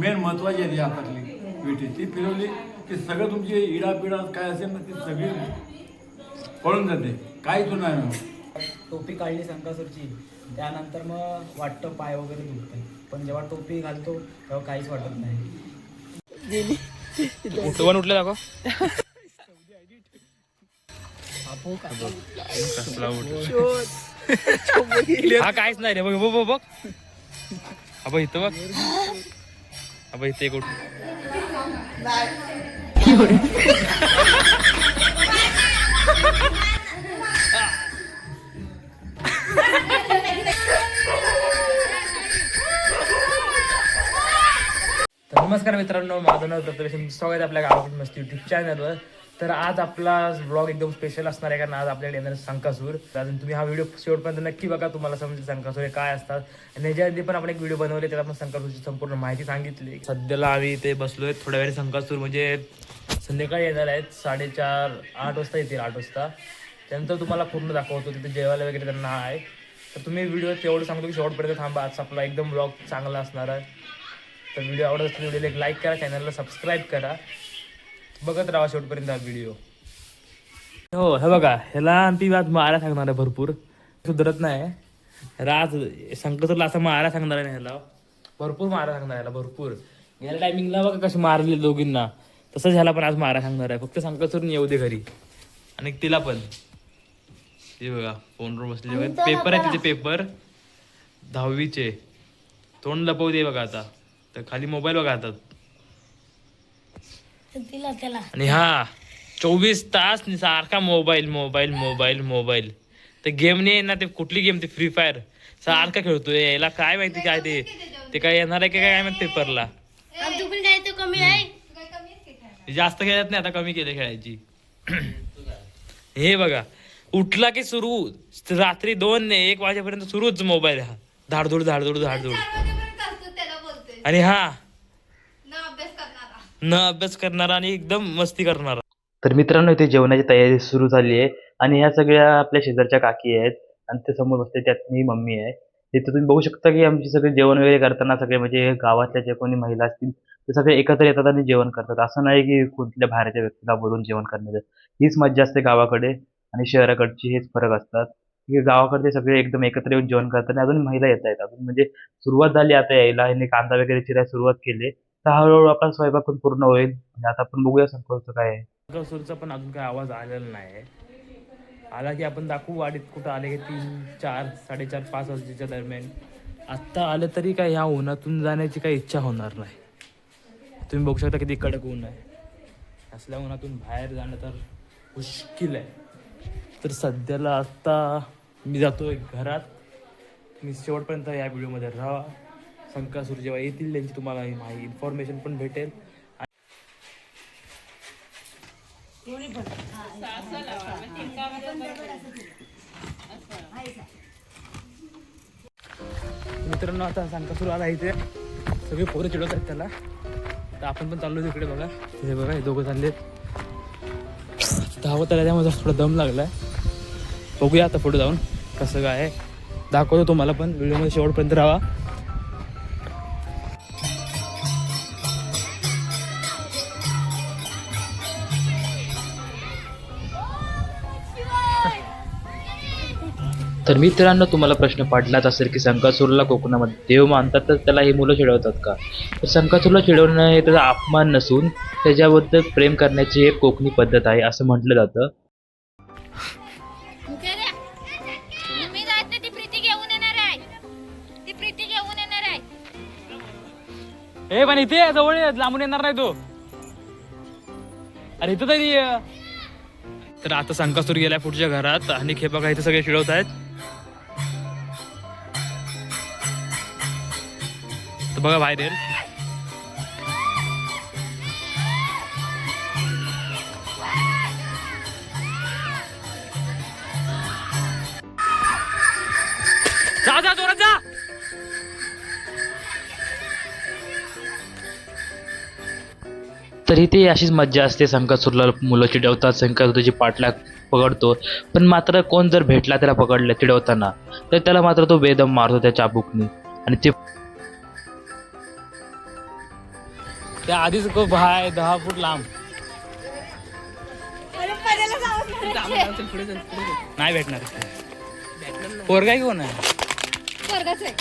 Main महत्त्वाची आहे ती हातातली विटी, ती फिरवली की सगळं तुमची इडापिडा काय असेल ना ती सगळी पळून जाते, काहीच होणार नाही. टोपी काढली संकासूरची, त्यानंतर मग वाटतं पाय वगैरे दुखतं, पण जेव्हा टोपी घालतो तेव्हा काहीच वाटत नाही. उठवण उठलं दाखव. हा काहीच नाही रे. बघ बघ बघ बघ. अबा इथं बघ. अबा इथे एक उठ. तर नमस्कार मित्रांनो, माझं नाव प्रथमेश, स्वागत आहे आपल्या गावाकडे मस्त युट्यूब चॅनलवर. तर आज आपला ब्लॉग एकदम स्पेशल असणार आहे, कारण आज आपल्याकडे येणार संकासूर. अजून तुम्ही हा व्हिडिओ शेवटपर्यंत नक्की बघा, तुम्हाला समजेल संकासूर हे काय असतात. आणि याच्या आधी पण आपण एक व्हिडिओ बनवले, त्यात आपण संकासूरची संपूर्ण माहिती सांगितली. सध्याला आम्ही इथे बसलोय, थोड्या वेळ संकासूर म्हणजे संध्याकाळी येणार आहेत, 8:30 वाजता येतील, 8 वाजता. त्यानंतर तुम्हाला पूर्ण दाखवतो, तिथे जेवायला वगैरे त्यांना आहे. तर तुम्ही व्हिडिओ तेवढं सांगतो की शेवटपर्यंत थांबा, आज आपला एकदम ब्लॉग चांगला असणार आहे. तर व्हिडिओ आवडत असेल व्हिडिओला एक लाईक करा, चॅनलला सबस्क्राईब करा, बघत राहा शेवटपर्यंत हा व्हिडिओ. हो हे बघा, ह्याला ती बात मारा सांगणार आहे, भरपूर सुधरत नाही. राज संकटला असं मारा सांगणार आहे, ह्याला भरपूर मारा सांगणार, ह्याला भरपूर. ह्याला टायमिंगला बघा कशी मारली दोघींना, तसंच ह्याला पण आज मारा सांगणार आहे. फक्त संकटून येऊ दे घरी. आणि तिला पण ते बघा फोनवर बसले, पेपर आहे तिचे, पेपर 10वीचे. तोंड लपवू दे बघा आता, तर खाली मोबाईल बघा हातात. आणि हा 24 तास सारखा मोबाईल मोबाईल मोबाईल मोबाईल. ते गेम नाही ना, ते कुठली गेम, ते फ्री फायर सारखा खेळतोय. याला काय माहिती काय ते काय येणार आहे की काय माहिती पेपरला. जास्त खेळत नाही आता, कमी केले खेळायची. हे बघा, उठला की सुरू, रात्री 2 ने 1 वाजेपर्यंत सुरूच मोबाईल. हा धाडधूड धाडधूड धाडधूड. आणि हा न अभ्यास करणारा आणि एकदम मस्ती करणारा. तर मित्रांनो, इथे जेवणाची तयारी सुरू झाली आहे आणि ह्या सगळ्या आपल्या शेजारच्या काकी आहेत आणि ते समोर बसते, त्यात मी मम्मी आहे. तिथे तुम्ही बघू शकता की आमचे सगळे जेवण वगैरे करताना सगळे म्हणजे गावातल्या जे कोणी महिला असतील ते सगळे एकत्र येतात आणि जेवण करतात. असं नाही की कुठल्या बाहेरच्या व्यक्तीला बोलून जेवण करण्याचं. हीच मज्जा असते गावाकडे आणि शहराकडची, हेच फरक असतात की गावाकडचे सगळे एकदम एकत्र येऊन जेवण करतात. आणि अजून महिला येत आहेत, अजून म्हणजे सुरुवात झाली आता यायला, ह्यांनी कांदा वगैरे चिरायला सुरुवात केली. तर हळूहळू आपला स्वयंपाक पण पूर्ण होईल. म्हणजे आता आपण बघूया संकल्पचं काय आहे. संकासूरचा पण अजून काय आवाज आलेला नाही. आला की आपण दाखवू वाडीत कुठं आले की 3, 4, 4:30, 5 वाजेच्या दरम्यान. आत्ता आलं तरी काय ह्या उन्हातून जाण्याची काही इच्छा होणार नाही. तुम्ही बघू शकता किती कडक ऊन आहे. असल्या उन्हातून बाहेर जाणं तर मुश्किल आहे. तर सध्याला आत्ता मी जातोय घरात. मी शेवटपर्यंत या व्हिडिओमध्ये राहा. संकासूर जेव्हा येतील त्यांची तुम्हाला माहिती इन्फॉर्मेशन पण भेटेल. मित्रांनो, आता संकासूर आला इथे, सगळे पोरं चिडवत आहेत त्याला. तर आपण पण चाललो तिकडे. बघा हे बघा, हे दोघं चाललेत धावत आल्या, त्यामध्ये थोडा दम लागलाय. बघूया आता पुढे जाऊन कसं काय आहे, दाखवतो तुम्हाला. पण व्हिडिओमध्ये शेवटपर्यंत राहा. तर मित्रांनो, तुम्हाला प्रश्न पडलाच असेल की संकासूरला कोकणामध्ये देव मानतात, तर त्याला ही मुलं चिडवतात का? तर संकासूरला चिडवणं हे त्याचा अपमान नसून त्याच्याबद्दल प्रेम करण्याची एक कोकणी पद्धत आहे असं म्हटलं जातं. हे पण इथे जवळ लांबून येणार नाही तो. अरे इथं तरी. तर आता संकासूर गेलाय पुढच्या घरात आणि हे बघा इथे सगळे चिडवत आहेत. तर बघा बाहेर येईल. जा जा जोरात जा. तरी ते अशीच मज्जा असते. संकासूरला मुलं चिडवतात, संकासूरची पाठलाग पकडतो. पण मात्र कोण जर भेटला त्याला पकडलं चिडवताना, तर त्याला मात्र तो बेदम मारतो त्या चाबुकनी. आणि ते त्या आधीच खूप हाय 10 फूट लांब. नाही भेटणार. पोरगा कोण आहे? वर्गाच आहे.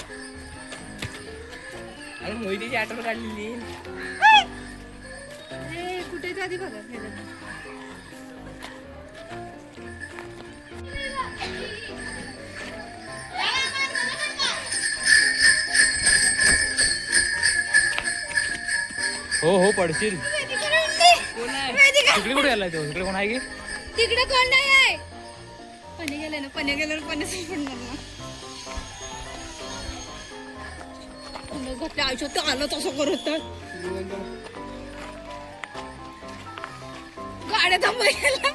अरे मोहिनीची आठवण काढलेली. कुठे आधी बघा. हो हो पडशील. तिकडे कुठे गेलाय तो? तिकडे कोण आहे की? तिकडे कोण नाही आहे. पणे गेले ना, पणे गेल्यावर पणेच पडणार ना. घातल्या आयुष्यात ते आलं तसं करत गाड्या थांबायला.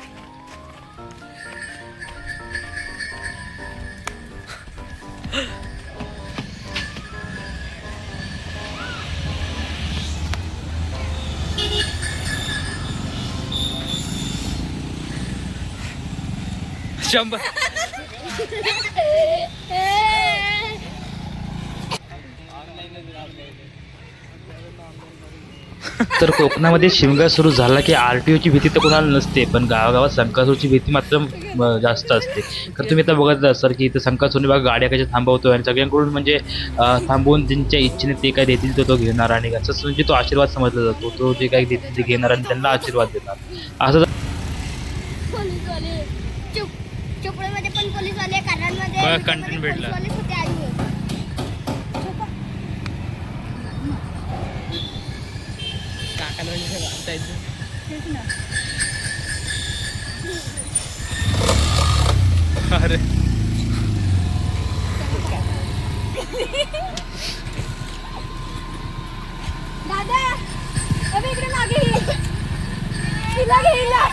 शंभर. तर कोकणामध्ये शिमगा सुरू झाला की आरटीओची भीती तर कोणाला नसते, पण गावागावात संकासूरची भीती मात्र जास्त असते. तर तुम्ही आता बघत असाल की इथं संकासूरने बघा गाड्या कशा थांबवतो आणि सगळ्यांकडून म्हणजे थांबवून त्यांच्या इच्छेने ते काय देतील तो घेणार आणि असंच म्हणजे तो आशीर्वाद समजला जातो. तो जे काही देतील ते घेणार आणि त्यांना आशीर्वाद देणार. असं चोपड्यामध्ये पण पोलीस आले, कारणांमध्ये कंटेंट भेटला. अरे दादा अबे इकडे मागे ये. तिला घ्यायला.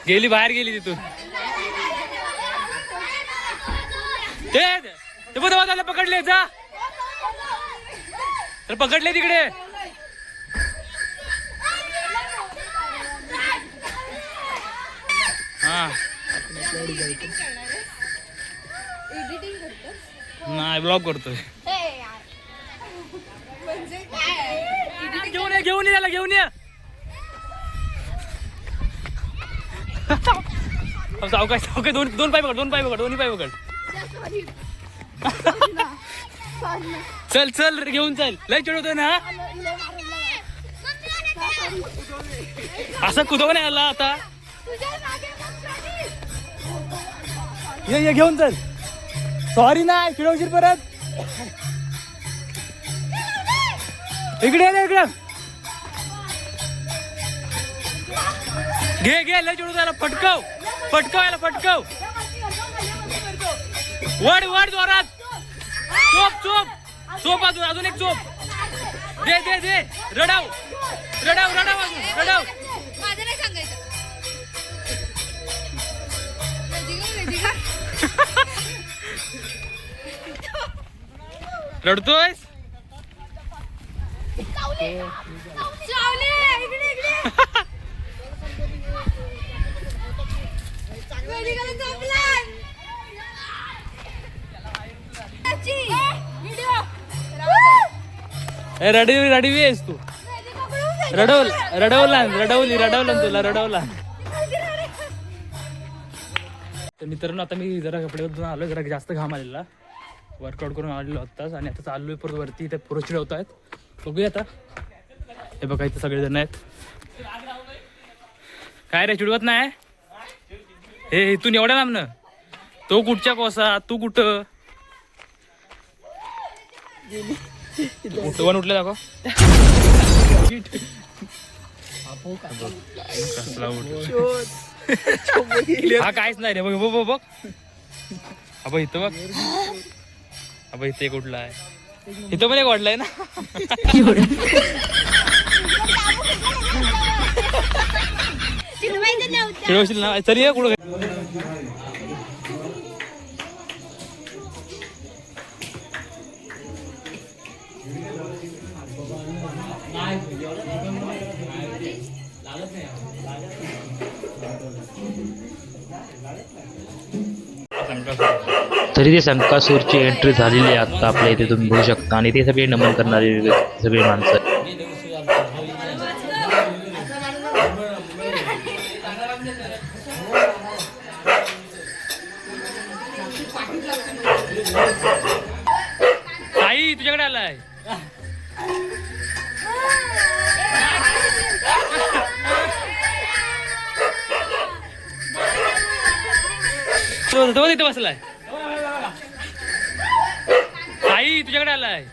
गेली बाहेर गेली तिथून. ते बघ त्याला पकडले जा. तर पकडले तिकडे. हा नाही ब्लॉग करतोय. घेऊन ये त्याला घेऊन ये. सावकाश सावकाश. दोन पाय पकड दोन्ही पाय पकड. चल चल घेऊन चल. लय चिडवतोय ना. असं कुदव नाही आला आता. ये घेऊन चल. सॉरी नाही चिडवशील परत. इकडे इकडे घे लय चिडवतो याला. फटकव याला फटकव. वड जोरात. चोप अजून एक चोप. दे रडाव माझं नाही सांगायचं. रडतोयस. रडवी आहेस तू. रडवला तुला. तर मित्रांनो आता मी जरा कपडे बदलून आलो. जरा जास्त घाम आलेला. वर्कआउट करून आलेलो आत्ताच आणि आता चाललोय परत वरती. इथे पुरुष चिडवत आहेत. बघूया आता. हे बघा इथे सगळेजण आहेत. काय रे चिडवत नाही. हे इथून एवढ्या लांब ना. तो कुठच्या कोसा तू कुठं. उठवण उठलं दाखव. हा काहीच नाही रे. बघ अबा इथं बघ. अबा इथे कुठला आहे. इथं पण एक वाढलाय ना. चिडवशील ना. चल ये कुठं. तरी ते संकासूरची एंट्री झालेली आहे आता आपल्या इथे तुम्ही बघू शकता आणि ते सगळे नमन करणारे सगळे माणसं. आई तुझ्याकडे आलाय. तो तिथे बसलाय. आई तुझ्याकडे आलाय.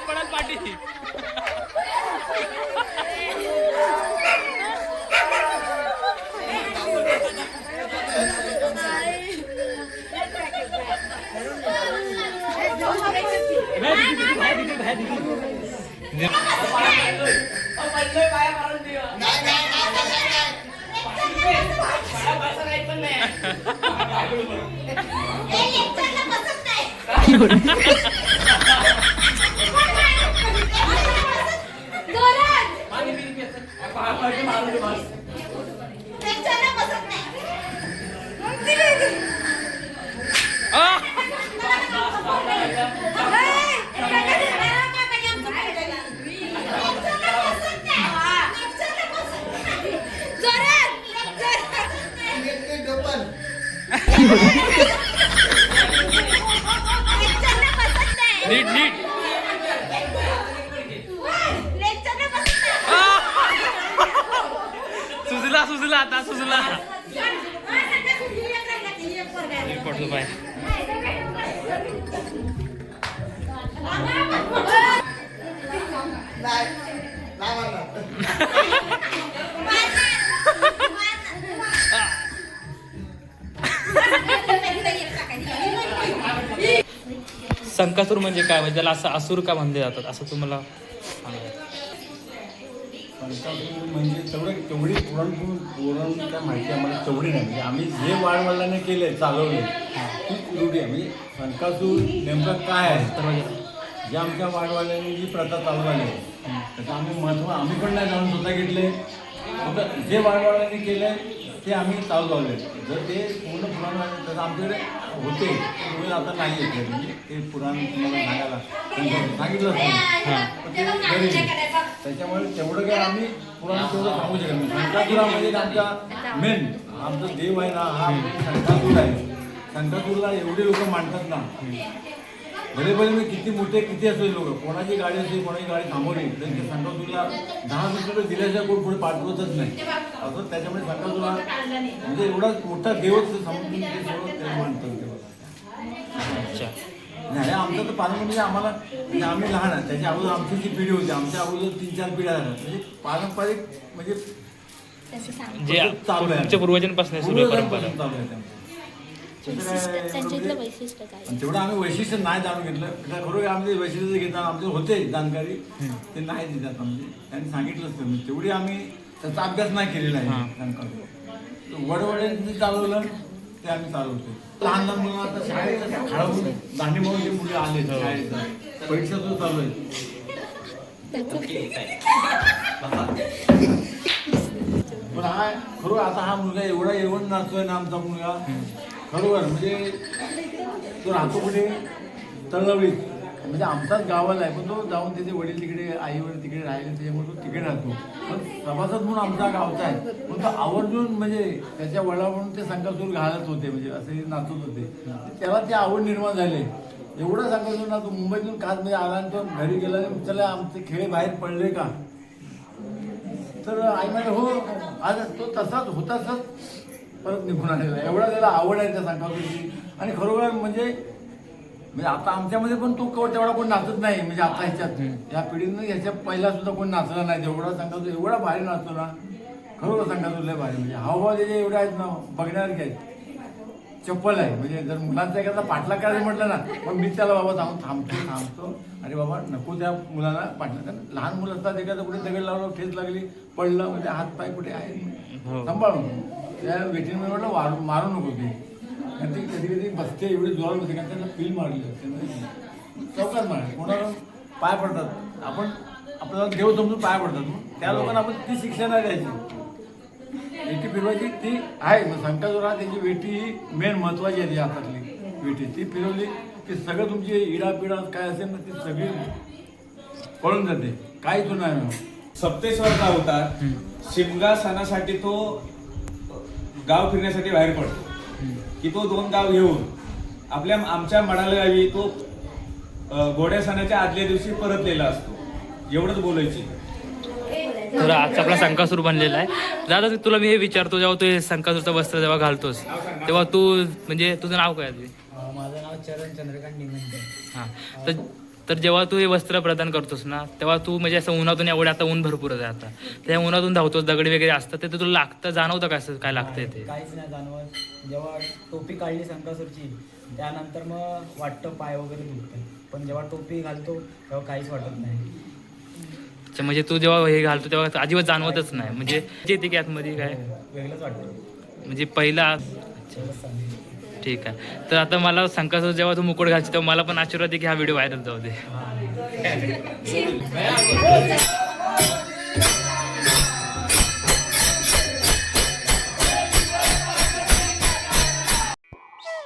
पडाल पाठी. नीट नीट सुजला आता सुजला. पडतो पाय. संकासूर म्हणजे काय, म्हणजे त्याला असं असुर का म्हणले जातात असं तुम्हाला सांगायचं? संकासूर म्हणजे तेवढी पुरण काय माहिती आम्हाला तेवढी नाही. म्हणजे आम्ही जे वाडवडिलांनी केले चालवले तीच रूढी आहे. म्हणजे संकासूर नेमकं काय आहे तर जे आमच्या वाडवडिलांनी जी प्रथा चालवली आहे त्याचं आम्ही महत्त्व आम्ही पण नाही जाणून स्वतः घेतले. जे वाडवडिलांनी केलं ते आम्ही चालू लावले. जर ते पूर्ण पुराण त्याचं आमच्याकडे होते त्यामुळे आता नाही येते. म्हणजे ते पुराण तुम्हाला सांगायला सांगितलं असतं त्याच्यामुळे तेवढं काय आम्ही पुराण तेवढं सांगू शकत नाही. संकासुरामध्ये आमचा मेन आमचा देव आहे ना हा संकासूर आहे. संकासूरला एवढे लोक मांडतात ना भले भले मी किती मोठे किती असले लोक कोणाची गाडी असेल कोणाची गाडी थांबवली तर ते संकासूरला 10 रुपये दिल्याशिवाय कोण पुढे पाठवतच नाही असं. त्याच्यामुळे संकासूरला म्हणजे एवढा मोठा देवच समजून ते सगळं मानतात तेव्हा. अच्छा. नाही आमचं तर पारंपरिक आम्हाला म्हणजे आम्ही लहान आहे त्याच्या अगोदर आमची जी पिढी होती आमच्या अगोदर 3-4 पिढ्या झाल्या. म्हणजे पारंपरिक म्हणजे जे तुमच्या पूर्वजांपासून सुरू आहे परंपरा. चालू आहे तेवढं आम्ही वैशिष्ट्य नाही जाणून घेतलं. खरोखर आमचे वैशिष्ट्य घेताना आमचे होते जाणकारी ते नाही देतात. म्हणजे त्यांनी सांगितलंच तर तेवढी आम्ही त्याचा अभ्यास नाही केलेला आहे. वडवड्यांनी चालवलं ते आम्ही चालवतो. लहान लहान मुलं आता शाळेचं खेळावून दांडी म्हणून जे मुलं आले शाळेचं परीक्षा सुद्धा चालू आहे. पण हा खरोखर आता हा मुलगा एवढा येऊन नाचतोय ना आमचा मुलगा खरोखर म्हणजे तो राहतो कुठे तळवलीत म्हणजे आमचाच गावाला आहे, पण तो जाऊन त्याचे वडील तिकडे आई वडील तिकडे राहिले त्याच्यामुळे तो तिकडे राहतो. पण सभासद म्हणून आमचा गावचा आहे, पण तो आवर्जून म्हणजे त्याच्या वडा म्हणून ते संकासूर घालत होते, म्हणजे असे नाचत होते. त्याला ती आवड निर्माण झाली. एवढं सांगायचो ना, तो मुंबईतून काच म्हणजे आला आणि तो घरी गेला आणि त्याला आमचे खेळ बाहेर पडले का, तर आई म्हणे हो, आज तो तसाच होताच परत निघून आलेला. एवढा त्याला आवड आहे त्या संकासूरची. आणि खरोखर म्हणजे आता आमच्यामध्ये पण तो तेवढा कोण नाचत नाही, म्हणजे आता ह्याच्यात या पिढीनं ह्याच्या पहिला सुद्धा कोण नाचला नाही. तेवढा संकासूर एवढा भारी नाचतो ना, खरोखर संकासूर लय भारी. म्हणजे हावभाव त्याचे एवढे आहेत ना, बघण्यासारखे आहेत. चप्पल आहे, म्हणजे जर मुलांचा एखादा पाठलाग करायचं म्हटलं ना, मग मी त्याला बाबा थांबतो अरे बाबा नको त्या मुलाला पाठलाग. कारण लहान मुलं असतात, एखादं कुठे दगड लावलं, ठेच लागली, पडलं, म्हणजे हातपाय कुठे आहे सांभाळून त्या वेटीमध्ये म्हटलं मारू नको ते. कारण ती कधी कधी बसते एवढी जोरात होते, कारण त्यांना पील मारली असते, चौकात मारली, कोणाला पाय पडतात. आपण आपल्याला देव समजून पाय पडतात, त्या लोकांना आपण ती शिक्षा नाही द्यायची. वेटी फिरवायची ती आहे. मग संकासूर त्याची वेटी ही मेन महत्वाची आहे. ती हातातली वेटी ती फिरवली की सगळं तुमची इडापिडा काय असेल ना, ती सगळी पळून जाते, काहीच नाही. सप्तेश्वरचा अवतार शिमगा सणासाठी तो गाव फिरण्यासाठी बाहेर पडतो, की तो 2 गाव घेऊन आमच्या मडाला गावी तो घोड्या सणाच्या आदल्या दिवशी परतलेला असतो. एवढंच बोलायची. तर आजचा आपला संकासूर बनलेला आहे. दादा तुला मी हे विचारतो, जेव्हा तू हे संकासूरचं वस्त्र जेव्हा घालतोस तेव्हा तू म्हणजे तुझं नाव काय आहे? माझं नाव चरण चंद्रकांत निगंदे. हां, तर जेव्हा तू हे वस्त्र प्रदान करतोस ना, तेव्हा तू म्हणजे असं उन्हातून एवढं आता ऊन भरपूरच आहे आता, त्या उन्हातून धावतोस, दगड वगैरे असतात, ते तुला लागतं, जाणवतं का असं काय लागतंय ते? काहीच नाही जाणवत. जेव्हा टोपी काढली संकासूरची त्यानंतर मग वाटतं पाय वगैरे दुखतं, पण जेव्हा टोपी घालतो तेव्हा काहीच वाटत नाही. अच्छा, म्हणजे तू जेव्हा हे घालतो तेव्हा अजिबात जाणवतच नाही, म्हणजे येते की आतमध्ये काय वेगळंच वाटतं. म्हणजे पहिला. ठीक आहे. तर आता मला संकासूर जेव्हा तू मुकुट घालची तेव्हा मला पण आशीर्वाद आहे की हा व्हिडिओ व्हायरल जाऊ दे.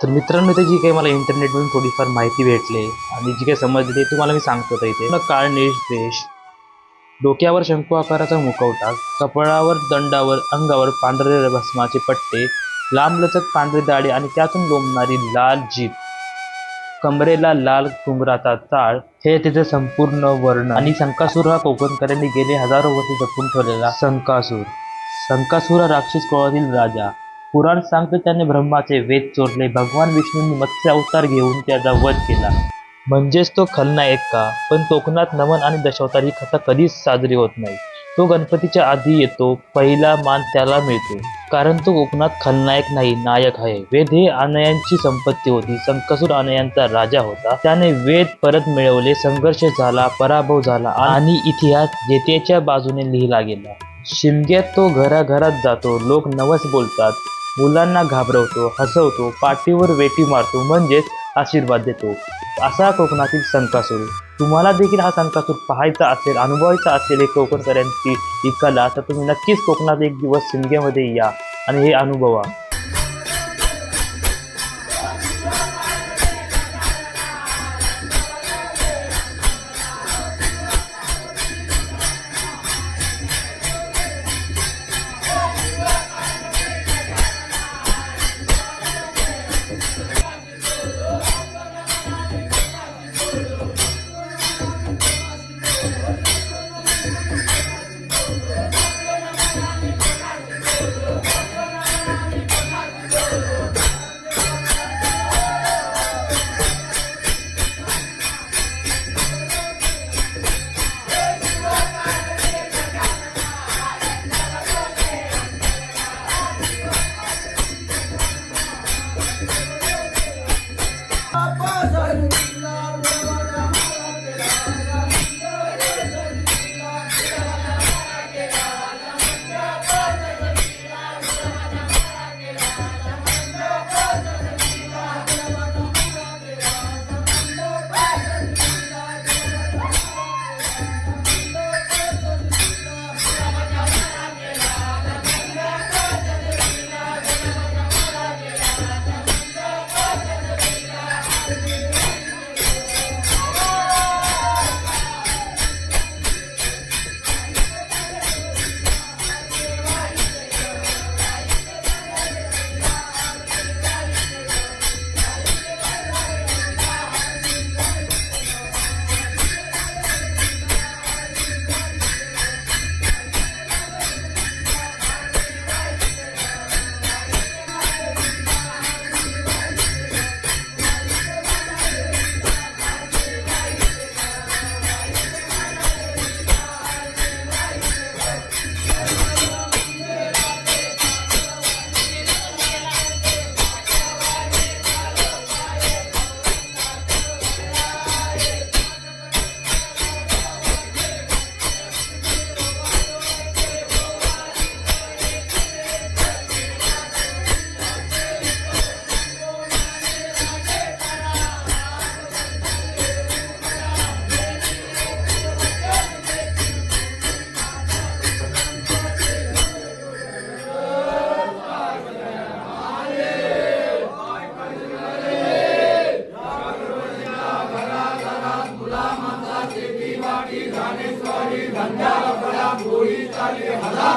तर मित्रांनो, इथे जी काही मला इंटरनेटवरून थोडीफार माहिती भेटली आणि जी काही समजली ते तुम्हाला मी सांगतो. तर इथे काळ वेश, डोक्यावर शंकू आकाराचा मुखवटा, कपाळावर, दंडावर, अंगावर पांढरे भस्माचे पट्टे, लांबलचक पांढरी दाढी आणि त्यातून लोंबणारी लाल जीभ, कमरेला लाल घुंगराचा चाळ, हे तिचे संपूर्ण वर्ण. आणि संकासूर हा कोकणकरांनी गेले हजारो वर्ष जपून ठेवलेला संकासूर. संकासूर हा राक्षस कुळातील राजा. पुराण सांगतं त्याने ब्रह्माचे वेद चोरले, भगवान विष्णूंनी मत्स्य अवतार घेऊन त्याचा वध केला. म्हणजेच तो खलनायक का? पण कोकणात नमन आणि दशावतार ही कथा कधीच साजरी होत नाही. तो गणपतीच्या आधी येतो, पहिला मान त्याला मिळतो, कारण तो कोकणात खलनायक नाही, नायक आहे. वेद हे आनयांची संपत्ती होती. संकासूर आनयांचा राजा होता. त्याने वेद परत मिळवले, संघर्ष झाला, पराभव झाला आणि इतिहास जेतेच्या बाजूने लिहिला गेला. शिमग्यात तो घराघरात जातो, लोक नवस बोलतात, मुलांना घाबरवतो, हसवतो, पाठीवर वेटी मारतो, म्हणजेच आशीर्वाद देतो. असा कोकणातील संकासूर. तुम्हाला देखील हा संकासूर पाहायचा असेल, अनुभवायचा असेल एक कोकणकरांची ही कला, तर तुम्ही नक्कीच कोकणात एक दिवस शिमग्यामध्ये या आणि हे अनुभवा.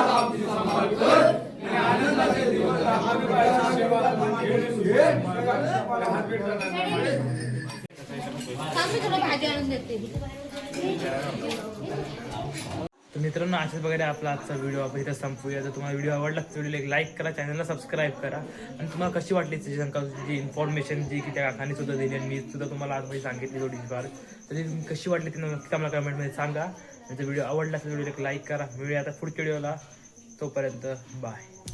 थांब, मी तुला भाजी आणून देते. तर मित्रांनो अशाच वगैरे आपला आजचा व्हिडिओ आपण इथं संपूया. जर तुम्हाला व्हिडिओ आवडला तर व्हिडिओला एक लाईक करा, चॅनलला सबस्क्राईब करा आणि तुम्हाला कशी वाटली त्याची संकल्पची इन्फॉर्मेशन जी की त्या काकांनी सुद्धा दिली आणि मी सुद्धा तुम्हाला आजमध्ये सांगितली थोडीफार, तर ती कशी वाटली ती नक्की आम्हाला कमेंटमध्ये सांगा. आणि जर व्हिडिओ आवडला तर व्हिडिओला एक लाईक करा. मिळूया आता पुढच्या व्हिडिओला. तोपर्यंत बाय.